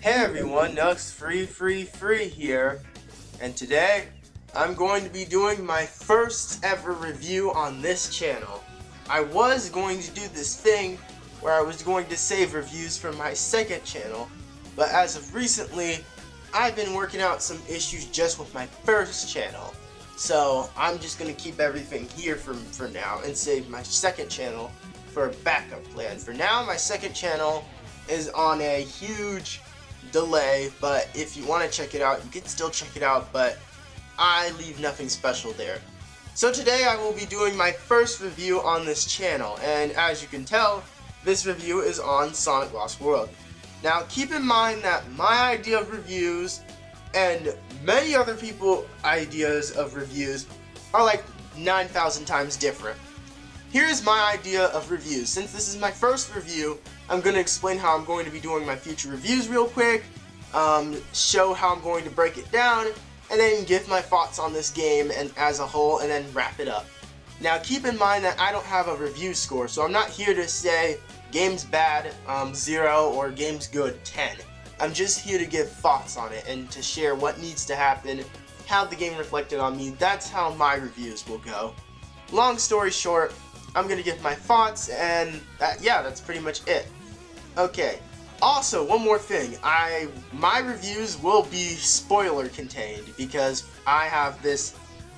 Hey everyone, Knux333 here, and today I'm going to be doing my first ever review on this channel. I was going to do this thing where I was going to save reviews from my second channel, but as of recently, I've been working out some issues just with my first channel. So I'm just going to keep everything here for now and save my second channel for a backup plan. For now, my second channel is on a huge delay, but if you want to check it out, you can still check it out, but I leave nothing special there. So today I will be doing my first review on this channel, and as you can tell, this review is on Sonic Lost World. Now keep in mind that my idea of reviews and many other people's ideas of reviews are like 9,000 times different. Here's my idea of reviews. Since this is my first review, I'm going to explain how I'm going to be doing my future reviews real quick, show how I'm going to break it down, and then give my thoughts on this game and as a whole, and then wrap it up. Now keep in mind that I don't have a review score, so I'm not here to say game's bad, 0, or game's good, 10. I'm just here to give thoughts on it and to share what needs to happen, how the game reflected on me. That's how my reviews will go. Long story short, I'm going to give my thoughts, and yeah, that's pretty much it. Okay, also, one more thing. My reviews will be spoiler contained because I have this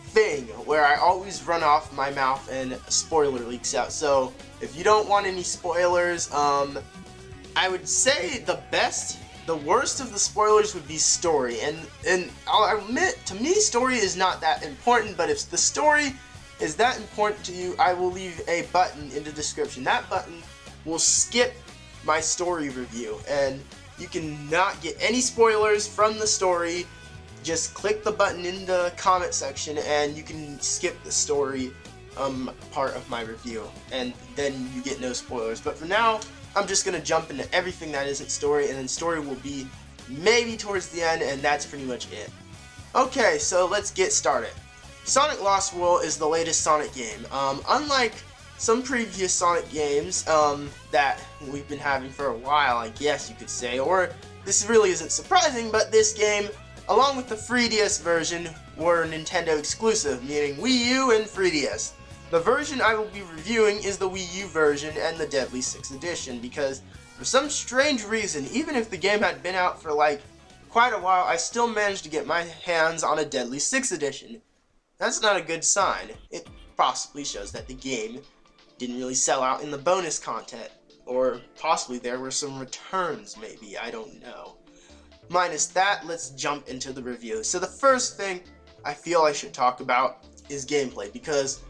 thing where I always run off my mouth and a spoiler leaks out. So, if you don't want any spoilers, I would say the worst of the spoilers would be story. And I'll admit, to me, story is not that important, but if the story is that important to you, I will leave a button in the description. That button will skip my story review, and you can not get any spoilers from the story. Just click the button in the comment section and you can skip the story part of my review, and then you get no spoilers. But for now, I'm just gonna jump into everything that isn't story, and then story will be maybe towards the end, and that's pretty much it. Okay, so let's get started. Sonic Lost World is the latest Sonic game. Unlike some previous Sonic games that we've been having for a while, I guess you could say, or this really isn't surprising, but this game, along with the 3DS version, were Nintendo exclusive, meaning Wii U and 3DS. The version I will be reviewing is the Wii U version and the Deadly 6th edition, because for some strange reason, even if the game had been out for like quite a while, I still managed to get my hands on a Deadly 6th edition. That's not a good sign. It possibly shows that the game didn't really sell out in the bonus content, or possibly there were some returns maybe, I don't know. Minus that, let's jump into the review. So the first thing I feel I should talk about is gameplay, because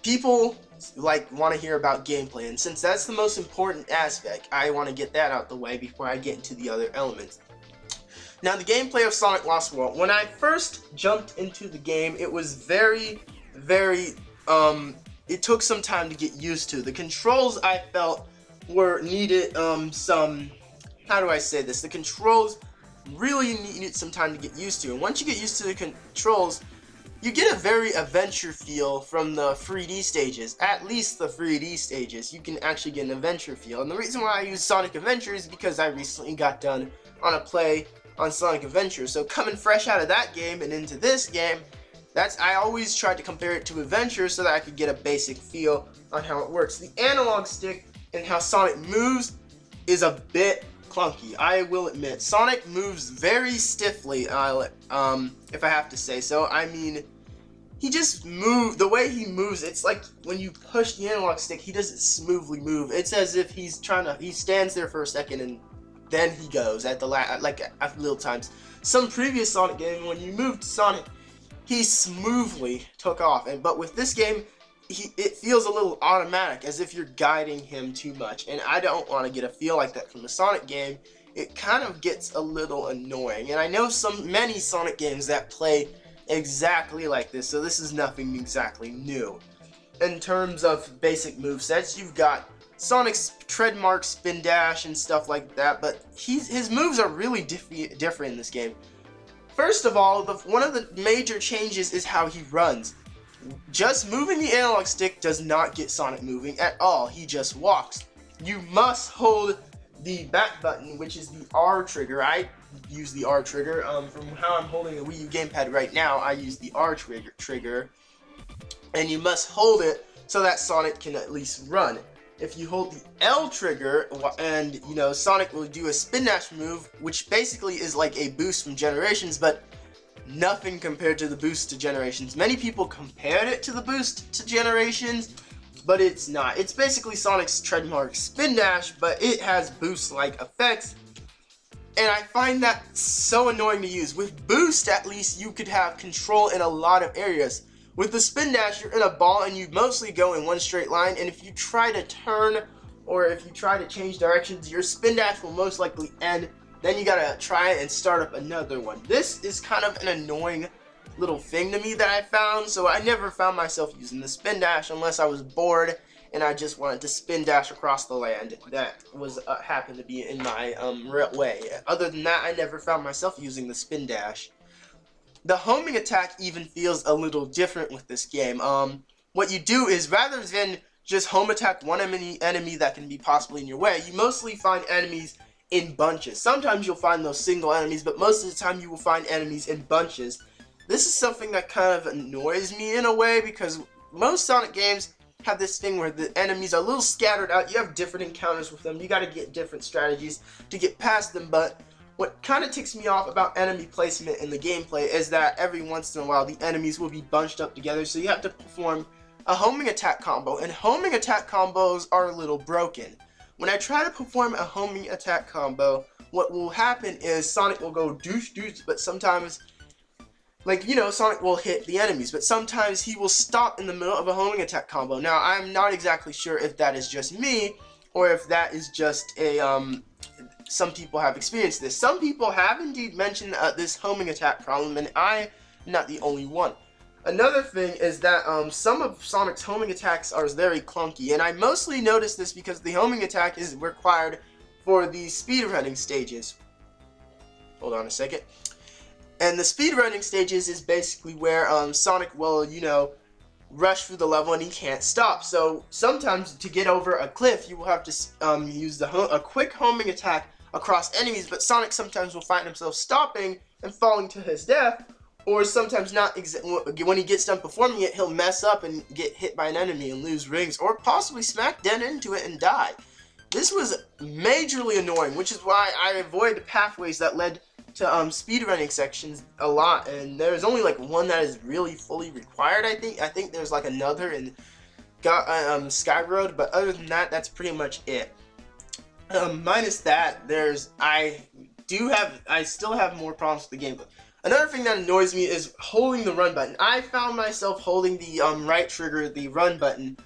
people want to hear about gameplay, and since that's the most important aspect, I want to get that out the way before I get into the other elements. Now, the gameplay of Sonic Lost World. When I first jumped into the game, it was very, it took some time to get used to. The controls, I felt, needed how do I say this? The controls really needed some time to get used to. And once you get used to the controls, you get a very adventure feel from the 3D stages. At least the 3D stages, you can actually get an adventure feel. And the reason why I use Sonic Adventure is because I recently got done on a play on Sonic Adventure. So coming fresh out of that game and into this game, I always tried to compare it to Adventure so that I could get a basic feel on how it works. The analog stick and how Sonic moves is a bit clunky, I will admit. Sonic moves very stiffly, if I have to say so. I mean, he just moves, the way he moves, it's like when you push the analog stick, he doesn't smoothly move. It's as if he stands there for a second and then he goes at little times. Some previous Sonic game, when you moved Sonic, he smoothly took off, but with this game, it feels a little automatic, as if you're guiding him too much, and I don't want to get a feel like that from the Sonic game. It kind of gets a little annoying, and I know many Sonic games that play exactly like this, so this is nothing exactly new. In terms of basic movesets, you've got Sonic's trademark spin dash and stuff like that, but his moves are really different in this game. First of all, one of the major changes is how he runs. Just moving the analog stick does not get Sonic moving at all. He just walks. You must hold the back button, which is the R trigger. I use the R trigger. From how I'm holding the Wii U gamepad right now, I use the R trigger. And you must hold it so that Sonic can at least run. If you hold the L trigger, and you know, Sonic will do a spin dash move, which basically is like a boost from Generations, but nothing compared to the boost to Generations. Many people compared it to the boost to Generations, but it's not. It's basically Sonic's trademark spin dash, but it has boost-like effects, and I find that so annoying to use. With boost, at least you could have control in a lot of areas. With the spin dash, you're in a ball and you mostly go in one straight line, and if you try to turn or if you try to change directions, your spin dash will most likely end. Then you gotta try and start up another one. This is kind of an annoying little thing to me that I found, so I never found myself using the spin dash unless I was bored and I just wanted to spin dash across the land. That was happened to be in my way. Other than that, I never found myself using the spin dash. The homing attack even feels a little different with this game. What you do is, rather than just home attack one enemy that can be possibly in your way, you mostly find enemies in bunches. Sometimes you'll find those single enemies, but most of the time you will find enemies in bunches. This is something that kind of annoys me in a way, because most Sonic games have this thing where the enemies are a little scattered out. You have different encounters with them. You gotta get different strategies to get past them, but what kind of ticks me off about enemy placement in the gameplay is that every once in a while the enemies will be bunched up together, so you have to perform a homing attack combo, and homing attack combos are a little broken. When I try to perform a homing attack combo, what will happen is Sonic will go doosh doosh, but sometimes, like, you know, Sonic will hit the enemies, but sometimes he will stop in the middle of a homing attack combo. Now, I'm not exactly sure if that is just me, or if that is just a, some people have experienced this. Some people have indeed mentioned this homing attack problem, and I'm not the only one. Another thing is that some of Sonic's homing attacks are very clunky, and I mostly noticed this because the homing attack is required for the speedrunning stages. Hold on a second. And the speedrunning stages is basically where Sonic will, you know, rush through the level and he can't stop. So sometimes to get over a cliff, you will have to use a quick homing attack across enemies, but Sonic sometimes will find himself stopping and falling to his death, or sometimes not. When he gets done performing it, he'll mess up and get hit by an enemy and lose rings, or possibly smack dead into it and die. This was majorly annoying, which is why I avoid the pathways that led to speedrunning sections a lot, and there's only like one that is really fully required. I think there's like another in Sky Road, but other than that, that's pretty much it. Minus that, I still have more problems with the game. Another thing that annoys me is holding the run button. I found myself holding the right trigger, the run button,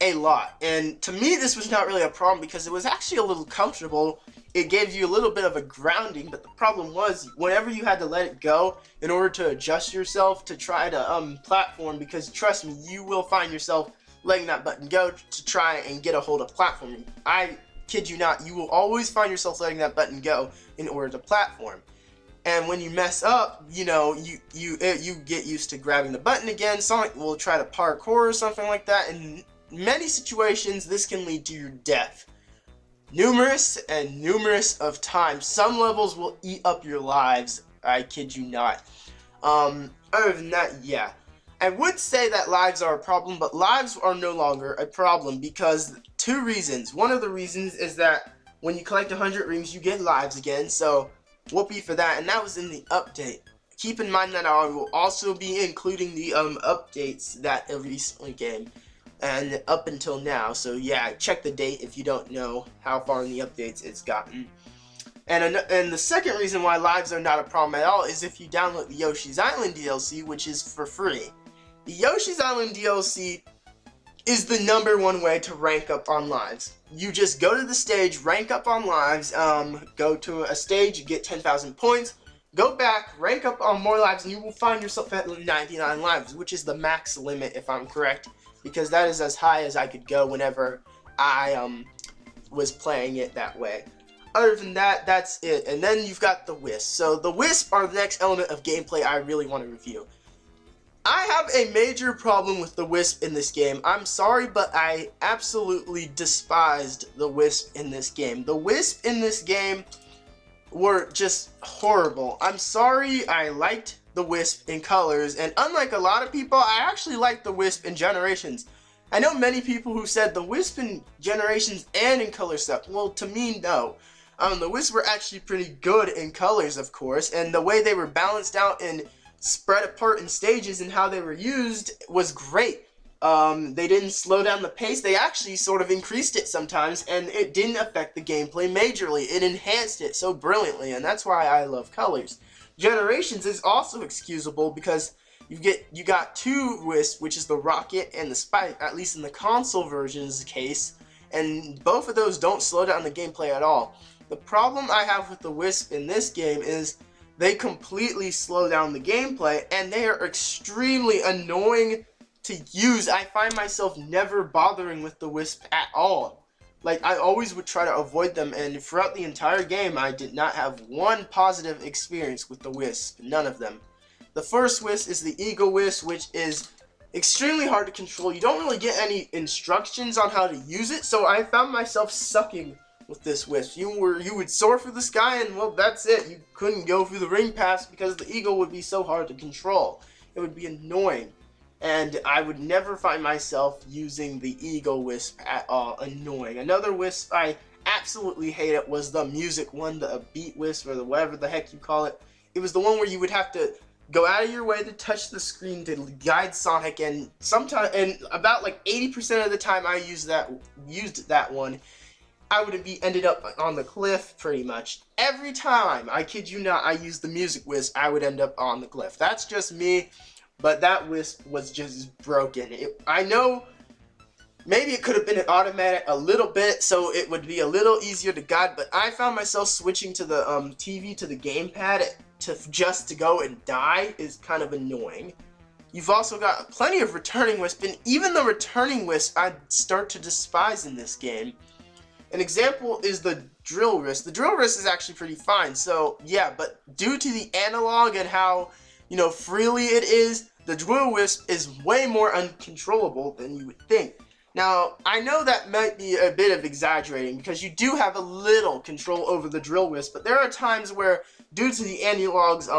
a lot, and to me this was not really a problem because it was actually a little comfortable. It gave you a little bit of a grounding, but the problem was whenever you had to let it go in order to adjust yourself to try to platform, because trust me, you will find yourself letting that button go to try and get a hold of platforming. I kid you not, you will always find yourself letting that button go in order to platform. And when you mess up, you know, you get used to grabbing the button again. Sonic will try to parkour or something like that. In many situations, this can lead to your death. Numerous of times. Some levels will eat up your lives. I kid you not. Other than that, yeah. I would say that lives are a problem, but lives are no longer a problem because two reasons. One of the reasons is that when you collect 100 rings, you get lives again, so whoopee for that, and that was in the update. Keep in mind that I will also be including the updates that recently came, and up until now, so yeah, check the date if you don't know how far in the updates it's gotten. And the second reason why lives are not a problem at all is if you download the Yoshi's Island DLC, which is for free. The Yoshi's Island DLC is the #1 way to rank up on lives. You just go to the stage, rank up on lives, go to a stage, get 10,000 points, go back, rank up on more lives, and you will find yourself at 99 lives, which is the max limit if I'm correct, because that is as high as I could go whenever I was playing it that way. Other than that, that's it. And then you've got the Wisp. So the Wisp are the next element of gameplay I really want to review. I have a major problem with the Wisp in this game. I'm sorry, but I absolutely despised the Wisp in this game. The Wisp in this game were just horrible. I'm sorry, I liked the Wisp in Colors, and unlike a lot of people, I actually liked the Wisp in Generations. I know many people who said the Wisp in Generations and in Colors sucked. Well, to me, no. The Wisps were actually pretty good in Colors, of course, and the way they were balanced out and spread apart in stages and how they were used was great. They didn't slow down the pace. They actually sort of increased it sometimes, and it didn't affect the gameplay majorly. It enhanced it so brilliantly, and that's why I love Colors. Generations is also excusable because you got two Wisps, which is the Rocket and the Spike, at least in the console version's case, and both of those don't slow down the gameplay at all. The problem I have with the Wisp in this game is they completely slow down the gameplay, and they are extremely annoying to use. I find myself never bothering with the Wisp at all. Like, I always would try to avoid them, and throughout the entire game, I did not have one positive experience with the Wisp. None of them. The first Wisp is the Eagle Wisp, which is extremely hard to control. You don't really get any instructions on how to use it, so I found myself sucking with this Wisp. You would soar through the sky, and well, that's it. You couldn't go through the ring pass because the Eagle would be so hard to control. It would be annoying. And I would never find myself using the Eagle Wisp at all. Annoying. Another Wisp I absolutely hated was the music one, the Beat Wisp, or the whatever the heck you call it. It was the one where you would have to go out of your way to touch the screen to guide Sonic, and about like 80% of the time I used that one, I would be ended up on the cliff pretty much. Every time, I kid you not, I used the music Wisp, I would end up on the cliff. That's just me. But that Wisp was just broken. I know maybe it could have been an automatic a little bit, so it would be a little easier to guide, but I found myself switching to the TV to the gamepad just to go and die is kind of annoying. You've also got plenty of returning Wisp, and even the returning Wisp I start to despise in this game. An example is the Drill Wisp. The Drill Wisp is actually pretty fine, so yeah, but due to the analog and how, you know, freely it is, the Drill Wisp is way more uncontrollable than you would think. Now, I know that might be a bit of exaggerating because you do have a little control over the Drill Wisp, but there are times where, due to the analog's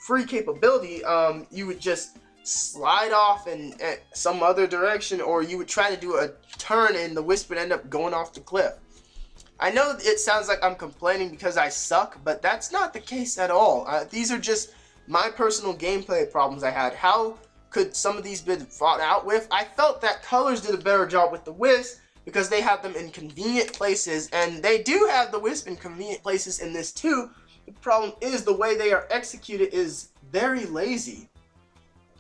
free capability, you would just slide off in some other direction, or you would try to do a turn and the Wisp would end up going off the cliff. I know it sounds like I'm complaining because I suck, but that's not the case at all. These are just my personal gameplay problems I had. How could some of these be fought out with? I felt that Colors did a better job with the Wisp because they have them in convenient places, and they do have the Wisp in convenient places in this too. The problem is the way they are executed is very lazy.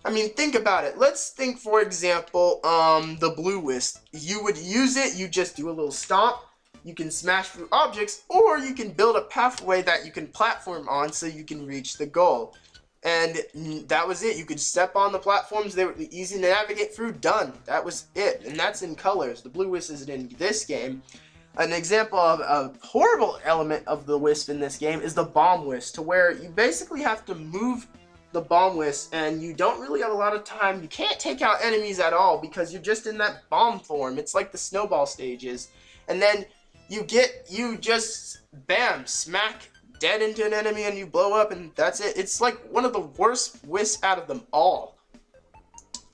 I mean, think about it. Let's think, for example, the Blue Wisp. You would use it, you just do a little stomp, you can smash through objects, or you can build a pathway that you can platform on so you can reach the goal. And that was it. You could step on the platforms, they were easy to navigate through, done. That was it, and that's in Colors. The Blue Wisp isn't in this game. An example of a horrible element of the Wisp in this game is the Bomb Wisp, to where you basically have to move the Bomb Wisp, and you don't really have a lot of time. You can't take out enemies at all because you're just in that bomb form. It's like the snowball stages. And then you just, bam, smack dead into an enemy and you blow up, and that's it. It's like one of the worst Wisps out of them all.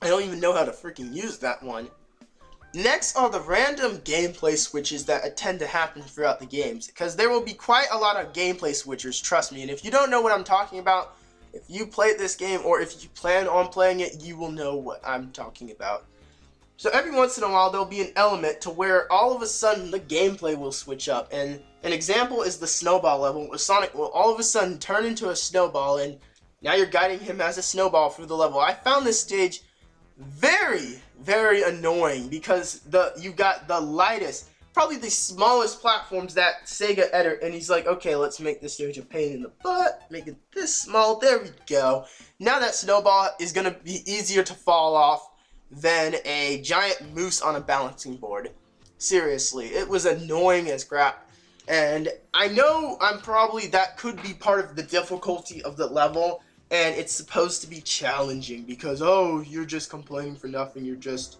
I don't even know how to freaking use that one. Next are the random gameplay switches that tend to happen throughout the games, because there will be quite a lot of gameplay switchers, trust me. And if you don't know what I'm talking about, if you played this game or if you plan on playing it, you will know what I'm talking about. So every once in a while, there'll be an element to where all of a sudden the gameplay will switch up. And an example is the snowball level, where Sonic will all of a sudden turn into a snowball, and now you're guiding him as a snowball through the level. I found this stage very, very annoying because you got the lightest, probably the smallest platforms that Sega edited, and he's like, okay, let's make this stage a pain in the butt, make it this small, there we go. Now that snowball is going to be easier to fall off than a giant moose on a balancing board. Seriously, it was annoying as crap. And I know that could be part of the difficulty of the level, and it's supposed to be challenging because, oh, you're just complaining for nothing, you just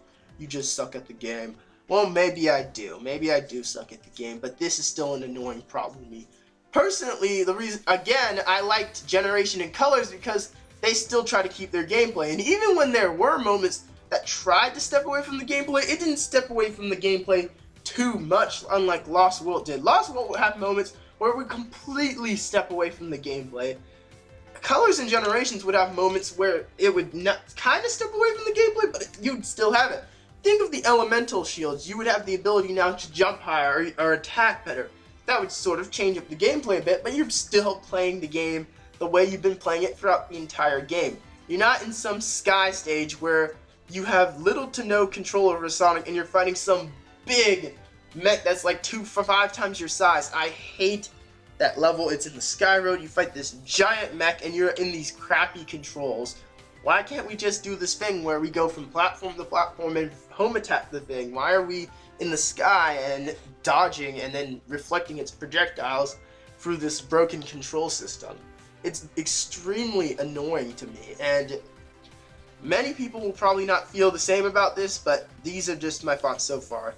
suck at the game. Well, maybe I do suck at the game, but this is still an annoying problem to me. Personally, the reason, again, I liked Generation and Colors because they still try to keep their gameplay, and even when there were moments that tried to step away from the gameplay, it didn't step away from the gameplay too much, unlike Lost World did. Lost World would have moments where it would completely step away from the gameplay. Colors and Generations would have moments where it would not kind of step away from the gameplay, but you'd still have it. Think of the elemental shields. You would have the ability now to jump higher or attack better. That would sort of change up the gameplay a bit, but you're still playing the game the way you've been playing it throughout the entire game. You're not in some sky stage where you have little to no control over Sonic and you're fighting some big mech that's like 5 times your size. I hate that level. It's in the Sky Road. You fight this giant mech and you're in these crappy controls. Why can't we just do this thing where we go from platform to platform and home attack the thing? Why are we in the sky and dodging and then reflecting its projectiles through this broken control system? It's extremely annoying to me, and many people will probably not feel the same about this, but these are just my thoughts so far.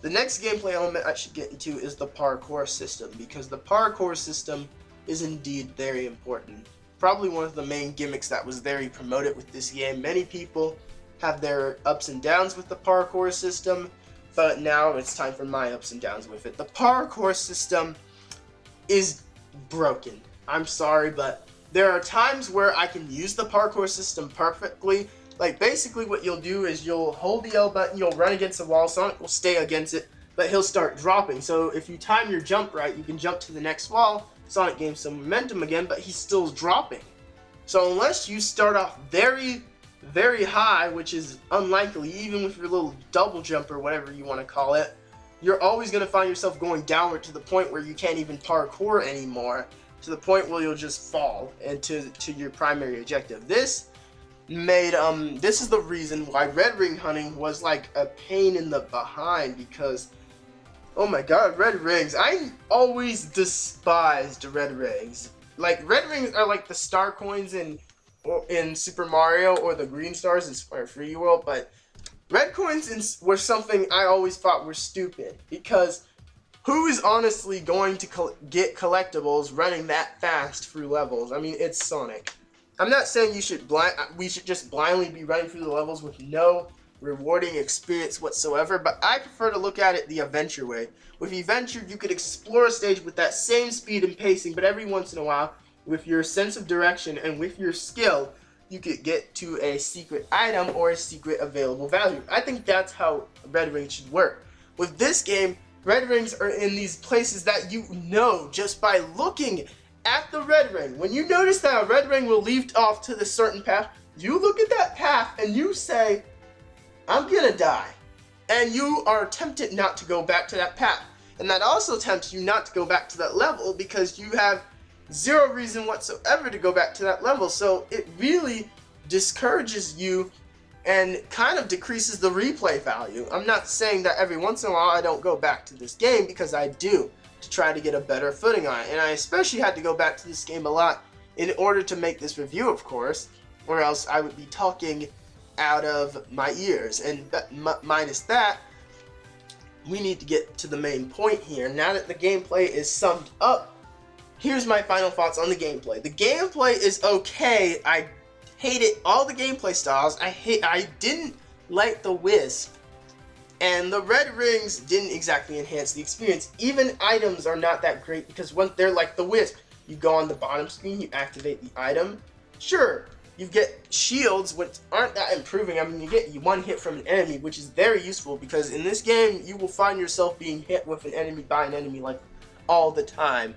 The next gameplay element I should get into is the parkour system, because the parkour system is indeed very important. Probably one of the main gimmicks that was very promoted with this game. Many people have their ups and downs with the parkour system, but now it's time for my ups and downs with it. The parkour system is broken. I'm sorry, but there are times where I can use the parkour system perfectly. Like, basically what you'll do is you'll hold the L button, you'll run against the wall, Sonic will stay against it, but he'll start dropping. So if you time your jump right, you can jump to the next wall, Sonic gains some momentum again, but he's still dropping. So unless you start off very, very high, which is unlikely, even with your little double jump or whatever you want to call it, you're always going to find yourself going downward to the point where you can't even parkour anymore, to the point where you'll just fall into your primary objective. This is the reason why red ring hunting was like a pain in the behind, because oh my god, red rings. I always despised red rings. Like, red rings are like the star coins in Super Mario, or the green stars in Super 3D World, but red coins were something I always thought were stupid, because who is honestly going to get collectibles running that fast through levels? I mean, it's Sonic. I'm not saying we should just blindly be running through the levels with no rewarding experience whatsoever, but I prefer to look at it the adventure way. With adventure, you could explore a stage with that same speed and pacing, but every once in a while, with your sense of direction and with your skill, you could get to a secret item or a secret available value. I think that's how red rings should work. With this game, red rings are in these places that you know just by looking at the red ring. When you notice that a red ring will lead off to this certain path, you look at that path and you say, I'm gonna die. And you are tempted not to go back to that path. And that also tempts you not to go back to that level, because you have zero reason whatsoever to go back to that level. So it really discourages you and kind of decreases the replay value. I'm not saying that every once in a while I don't go back to this game, because I do, to try to get a better footing on it. And I especially had to go back to this game a lot in order to make this review, of course, or else I would be talking out of my ears. And minus that, we need to get to the main point here. Now that the gameplay is summed up, here's my final thoughts on the gameplay. The gameplay is okay. I hated all the gameplay styles. I didn't like the Wisp, and the red rings didn't exactly enhance the experience. Even items are not that great, because when they're like the Wisp, you go on the bottom screen, you activate the item. Sure, you get shields, which aren't that improving. I mean, you get one hit from an enemy, which is very useful, because in this game, you will find yourself being hit with an enemy by an enemy like all the time.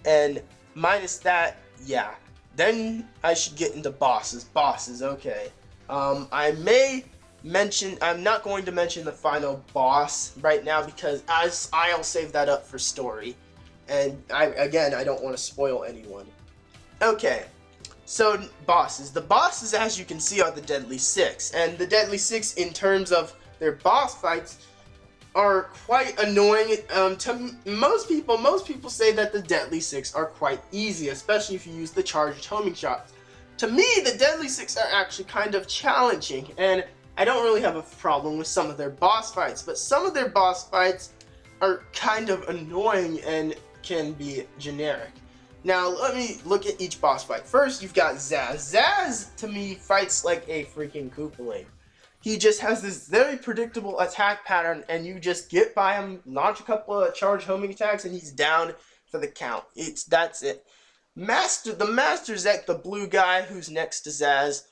And minus that, yeah. Then I should get into bosses. Bosses, okay. I'm not going to mention the final boss right now, because I'll save that up for story. And I don't want to spoil anyone. Okay, so bosses. The bosses, as you can see, are the Deadly Six. And the Deadly Six, in terms of their boss fights, are quite annoying. To most people say that the Deadly Six are quite easy, especially if you use the charged homing shots. To me, the Deadly Six are actually kind of challenging, and I don't really have a problem with some of their boss fights, but some of their boss fights are kind of annoying and can be generic. Now, let me look at each boss fight. First, you've got Zaz. Zaz, to me, fights like a freaking Koopaling. He just has this very predictable attack pattern, and you just get by him, launch a couple of charge homing attacks, and he's down for the count. That's it. The Master Zek, the blue guy who's next to Zaz,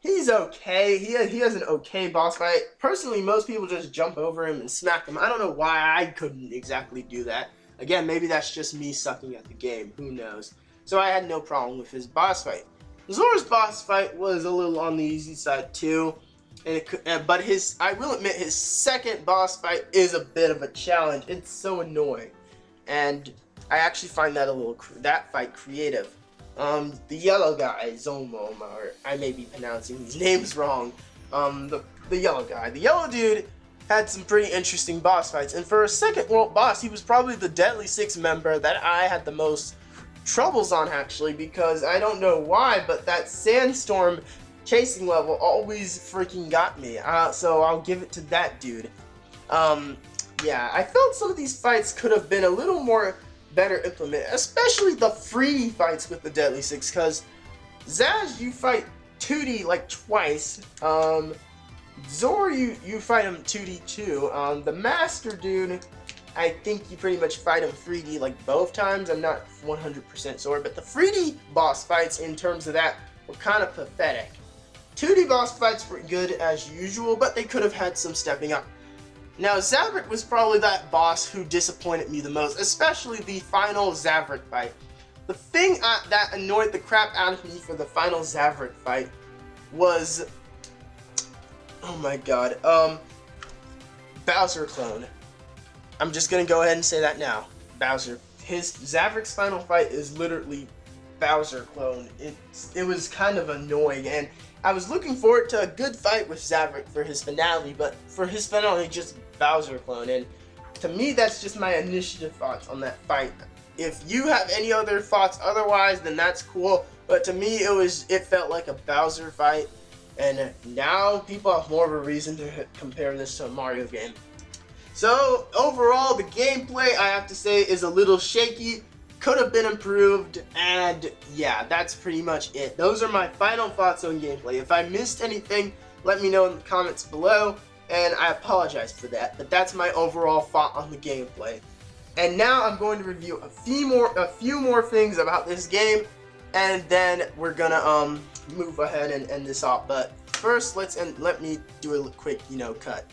he's okay. He has an okay boss fight. Personally, most people just jump over him and smack him. I don't know why I couldn't exactly do that. Again, maybe that's just me sucking at the game. Who knows? So I had no problem with his boss fight. Zora's boss fight was a little on the easy side too. But I will admit, his second boss fight is a bit of a challenge. It's so annoying. And I actually find that fight creative. The yellow guy, Zomom, or I may be pronouncing these names wrong. The yellow guy. The yellow dude had some pretty interesting boss fights, and for a second world boss, he was probably the Deadly Six member that I had the most troubles on, actually, because I don't know why, but that sandstorm chasing level always freaking got me. So I'll give it to that dude. Yeah, I felt some of these fights could have been a little more better implemented, especially the free fights with the Deadly Six, because Zaz, you fight 2D like twice. Zora, you fight him 2D too. The Master dude, I think you pretty much fight him 3D like both times. I'm not 100% sure, but the 3D boss fights in terms of that were kind of pathetic. 2D boss fights were good as usual, but they could have had some stepping up. Now, Zavrik was probably that boss who disappointed me the most, especially the final Zavrik fight. The thing that annoyed the crap out of me for the final Zavrik fight was, oh my god, Bowser clone. I'm just gonna go ahead and say that now. Bowser. Zavrik's final fight is literally Bowser clone. It was kind of annoying, and I was looking forward to a good fight with Zavrik for his finale, but for his finale, just Bowser clone. And to me, that's just my initiative thoughts on that fight. If you have any other thoughts otherwise, then that's cool. But to me, it felt like a Bowser fight, and now people have more of a reason to compare this to a Mario game. So overall, the gameplay, I have to say, is a little shaky. Could have been improved, and yeah, that's pretty much it. Those are my final thoughts on gameplay. If I missed anything, let me know in the comments below, and I apologize for that, but that's my overall thought on the gameplay. And now I'm going to review a few more things about this game, and then we're gonna move ahead and end this off. But first, let me do a quick cut.